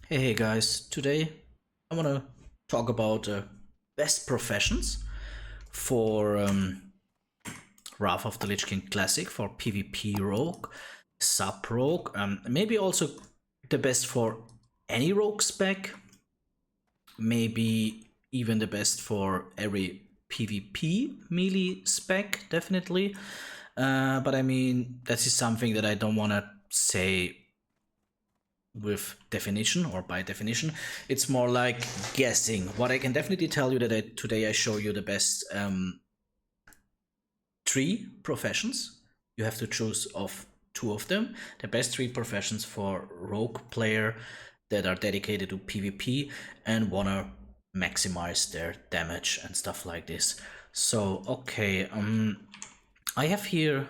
Hey guys, today I want to talk about best professions for Wrath of the Lich King Classic for PvP Rogue, Sub Rogue, maybe also the best for any Rogue spec, maybe even the best for every PvP melee spec, definitely. But I mean, that is something that I don't want to say with definition or by definition. It's more like guessing. What I can definitely tell you that today I show you the best three professions. You have to choose of two of them. The best three professions for rogue player that are dedicated to PvP and wanna maximize their damage and stuff like this. So okay, I have here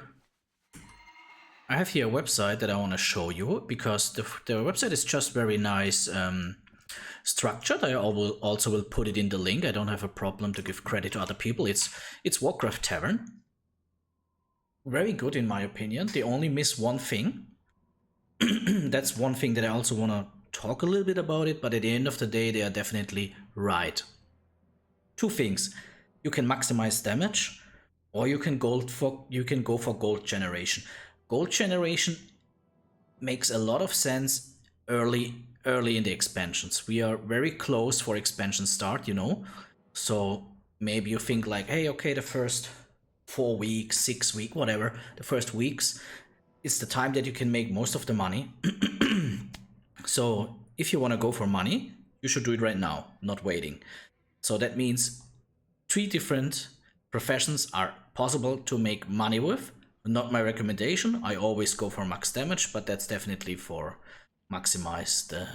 I have here a website that I want to show you because the website is just very nice structured. I also will put it in the link. I don't have a problem to give credit to other people. It's Warcraft Tavern. Very good in my opinion. They only miss one thing. That's one thing that I also want to talk a little bit about it, but at the end of the day they are definitely right. Two things. You can maximize damage or you can go for gold generation. Gold generation makes a lot of sense early in the expansions. We are very close for expansion start, so maybe you think like, hey, okay, the first 4 weeks, 6 weeks, whatever, the first weeks is the time that you can make most of the money. So if you want to go for money, you should do it right now, not waiting. So that means three different professions are possible to make money with. Not my recommendation. I always go for max damage, but that's definitely for maximize the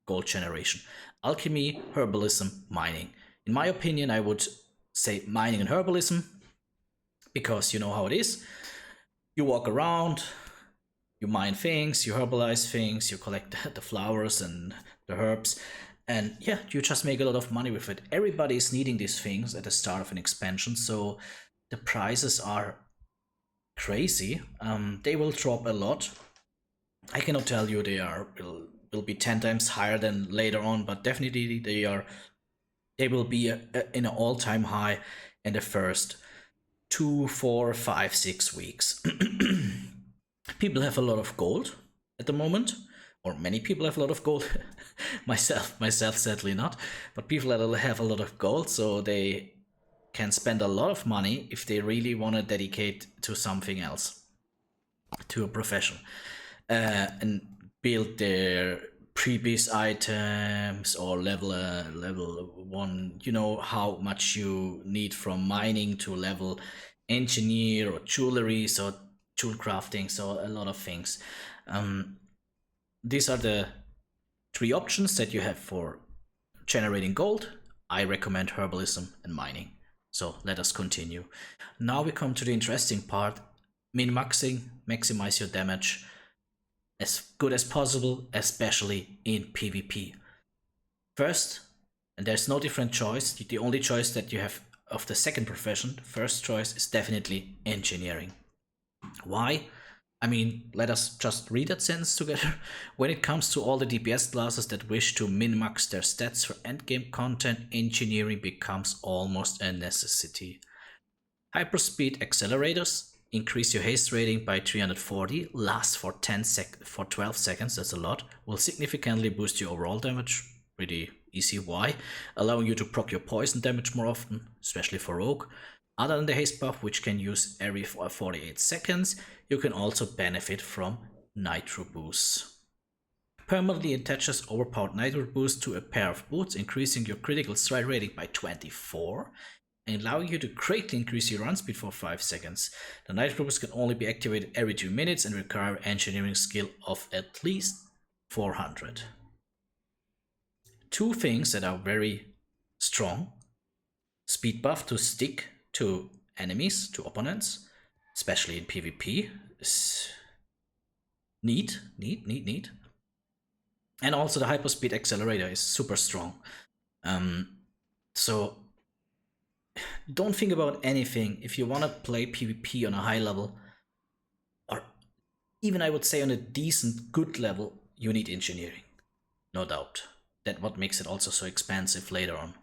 gold generation. Alchemy, herbalism, mining. In my opinion, I would say mining and herbalism because you know how it is. You walk around, you mine things, you herbalize things, you collect the flowers and the herbs, and yeah, you just make a lot of money with it. Everybody is needing these things at the start of an expansion, so the prices are crazy. They will drop a lot. I cannot tell you will be 10 times higher than later on, but definitely they will be in an all-time high in the first 2, 4, 5, 6 weeks. People have a lot of gold at the moment, or many people have a lot of gold. myself sadly not, but people that have a lot of gold, so they can spend a lot of money if they really want to dedicate to something else, to a profession, and build their pre-beast items or level one. You know how much you need from mining to level engineer or jewelry, so tool crafting, so a lot of things. These are the three options that you have for generating gold. I recommend herbalism and mining. So let us continue. Now we come to the interesting part. Min-maxing, maximize your damage as good as possible, especially in PvP. First, and there's no different choice, the only choice that you have of the second profession, first choice is definitely engineering. Why? I mean, let us just read that sentence together. When it comes to all the DPS classes that wish to min-max their stats for endgame content, engineering becomes almost a necessity. Hyperspeed accelerators increase your haste rating by 340, last for 12 seconds, that's a lot, will significantly boost your overall damage, pretty easy why, allowing you to proc your poison damage more often, especially for rogue. Other than the haste buff, which can use every 48 seconds, you can also benefit from nitro boosts. Permanently attaches overpowered nitro boost to a pair of boots, increasing your critical strike rating by 24 and allowing you to greatly increase your run speed for 5 seconds. The nitro boost can only be activated every 2 minutes and require engineering skill of at least 400. Two things that are very strong: speed buff to stick to enemies, to opponents, especially in PvP, is neat. And also the hyperspeed accelerator is super strong. So don't think about anything. If you want to play PvP on a high level, or even I would say on a decent, good level, you need engineering. No doubt. That's what makes it also so expensive later on.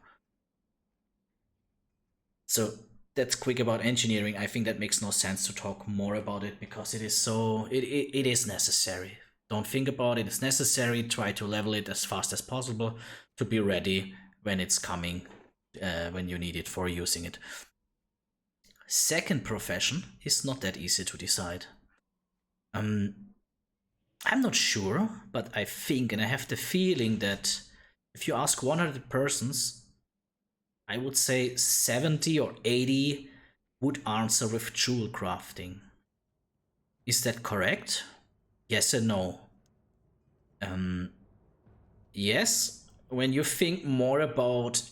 So that's quick about engineering. I think that makes no sense to talk more about it because it is so it is necessary. Don't think about it. It's necessary. Try to level it as fast as possible to be ready when it's coming, when you need it for using it. Second profession is not that easy to decide. I'm not sure, but I think and I have the feeling that if you ask 100 persons, I would say 70 or 80 would answer with jewel crafting. Is that correct? Yes and no. Yes, when you think more about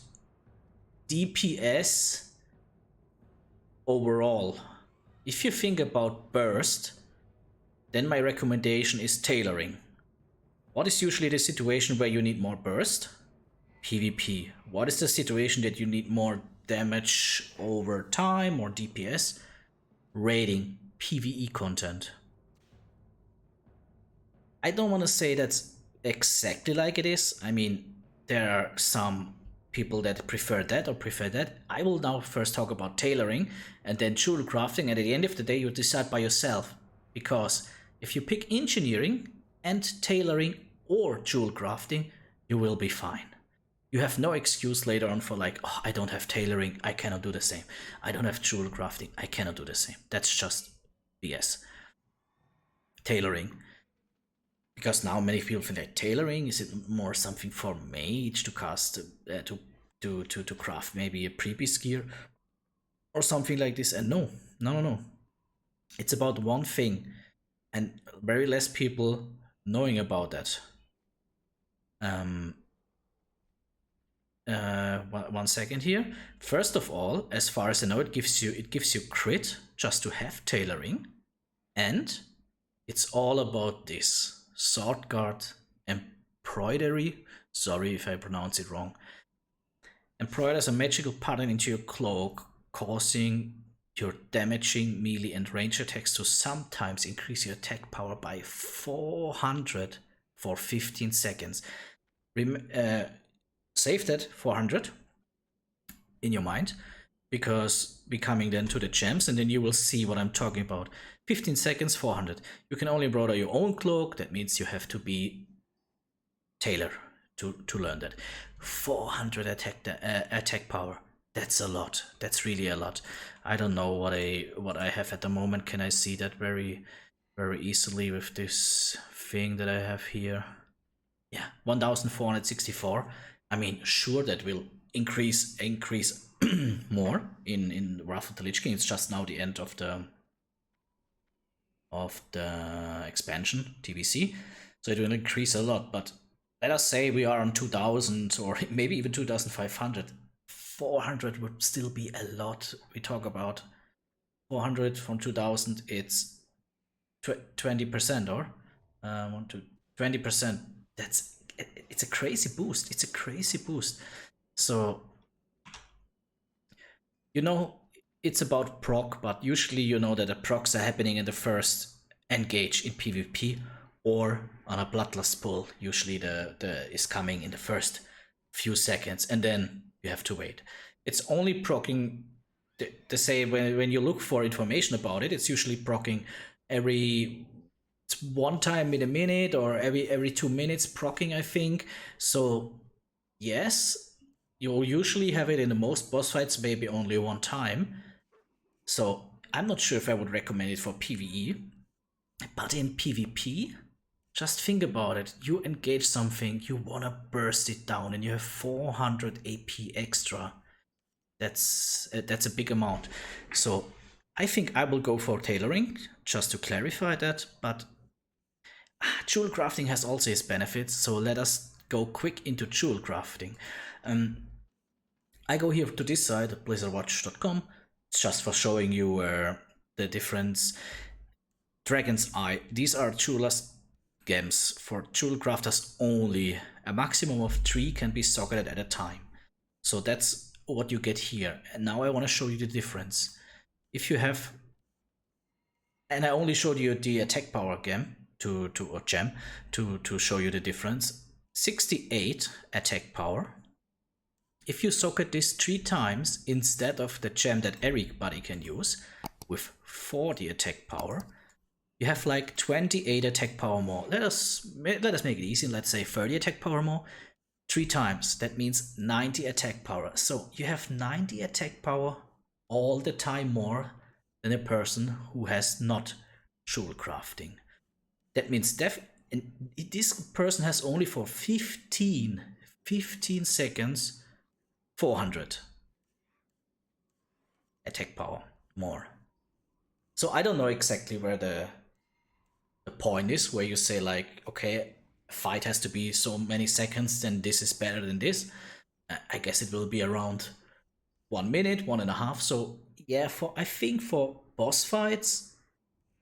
DPS overall, if you think about burst, then my recommendation is tailoring. What is usually the situation where you need more burst? PvP. What is the situation that you need more damage over time or DPS? Raiding, PvE content. I don't want to say that's exactly like it is. I mean, there are some people that prefer that or prefer that. I will now first talk about tailoring and then jewel crafting, and at the end of the day, you decide by yourself. Because if you pick engineering and tailoring or jewel crafting, you will be fine. You have no excuse later on for like, oh, I don't have tailoring, I cannot do the same. I don't have jewel crafting, I cannot do the same. That's just BS. Tailoring. Because now many people think that tailoring, is it more something for mage to cast, to craft maybe a pre-beast gear or something like this? And no. It's about one thing, and very less people knowing about that. One second here. First of all, as far as I know, it gives you crit just to have tailoring, and it's all about this sword guard embroidery. Sorry if I pronounce it wrong. Embroiders a magical pattern into your cloak, causing your damaging melee and range attacks to sometimes increase your attack power by 400 for 15 seconds. Save that 400 in your mind, because we're coming then to the gems and then you will see what I'm talking about. 15 seconds, 400. You can only embroider your own cloak. That means you have to be tailor to learn that. 400 attack power. That's a lot. That's really a lot. I don't know what I have at the moment. Can I see that very easily with this thing that I have here? Yeah, 1464. I mean, sure, that will increase more in Wrath of the Lich King. It's just now the end of the expansion TBC, so it will increase a lot. But let us say we are on 2000 or maybe even 2500. 400 would still be a lot. We talk about 400 from 2000. It's 20% or 20%. It's a crazy boost. It's a crazy boost. So, you know, it's about proc, but usually you know that the procs are happening in the first engage in PvP or on a bloodlust pull. Usually the is coming in the first few seconds, and then you have to wait. It's only proccing. They say when you look for information about it, it's usually proccing every one time in a minute or every 2 minutes proccing, I think. So yes, you'll usually have it in the most boss fights, maybe only one time. So I'm not sure if I would recommend it for PvE, but in PvP, just think about it. You engage something, you wanna burst it down, and you have 400 AP extra. That's a big amount. So I think I will go for tailoring, just to clarify that, but jewel crafting has also its benefits, so let us go quick into jewel crafting. I go here to this side, blizzardwatch.com. It's just for showing you the difference. Dragon's Eye. These are jewelers gems for jewel crafters only. A maximum of 3 can be socketed at a time. So that's what you get here. And now I want to show you the difference. If you have And I only showed you the attack power gem or gem to show you the difference. 68 attack power. If you socket this 3 times instead of the gem that everybody can use with 40 attack power, you have like 28 attack power more. Let us make it easy. Let's say 30 attack power more. 3 times, that means 90 attack power. So you have 90 attack power all the time more than a person who has not jewel crafting. That means this person has only for 15 seconds 400 attack power more. So I don't know exactly where the point is, where you say like, okay, a fight has to be so many seconds, then this is better than this. I guess it will be around 1 minute, 1.5. So yeah, I think for boss fights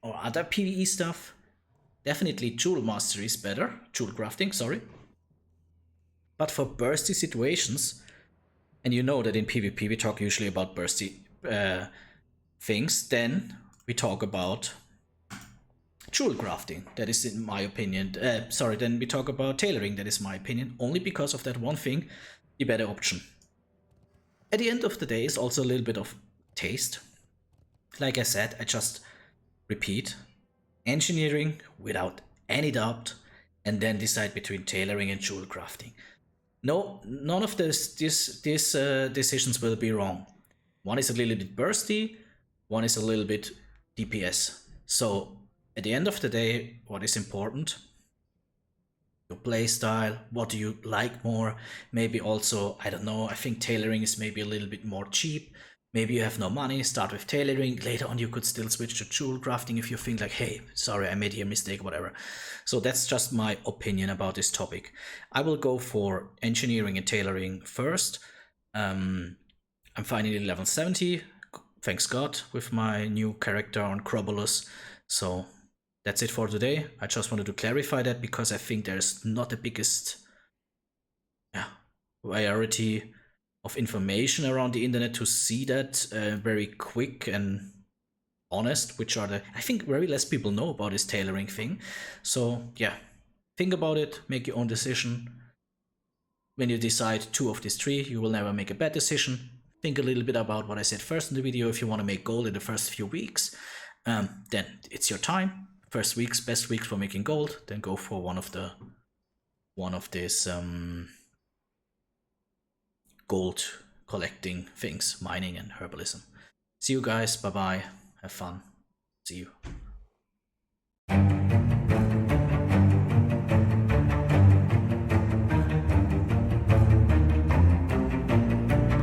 or other PvE stuff, definitely jewel mastery is better. Jewel crafting, sorry. But for bursty situations, and you know that in PvP we talk usually about bursty things, then we talk about jewel crafting. That is in my opinion. Then we talk about tailoring. That is my opinion. Only because of that one thing, the better option. At the end of the day, it's also a little bit of taste. Like I said, I just repeat engineering without any doubt, and then decide between tailoring and jewel crafting. No, none of these decisions will be wrong. One is a little bit bursty, one is a little bit DPS. So at the end of the day, what is important? Your playstyle, what do you like more? Maybe also, I don't know, I think tailoring is maybe a little bit more cheap. Maybe you have no money, start with tailoring. Later on, you could still switch to jewel crafting if you think like, hey, sorry, I made here a mistake, whatever. So that's just my opinion about this topic. I will go for engineering and tailoring first. I'm finally level 70, thanks God, with my new character on Crobulus. So that's it for today. I just wanted to clarify that because I think there's not the biggest variety of information around the internet to see that very quick and honest, which are I think very less people know about this tailoring thing. So yeah, think about it, make your own decision. When you decide 2 of these 3, you will never make a bad decision. Think a little bit about what I said first in the video. If you want to make gold in the first few weeks, then it's your time. First weeks, best weeks for making gold. Then go for one of these gold collecting things, mining and herbalism. See you guys. Bye bye. Have fun. See you.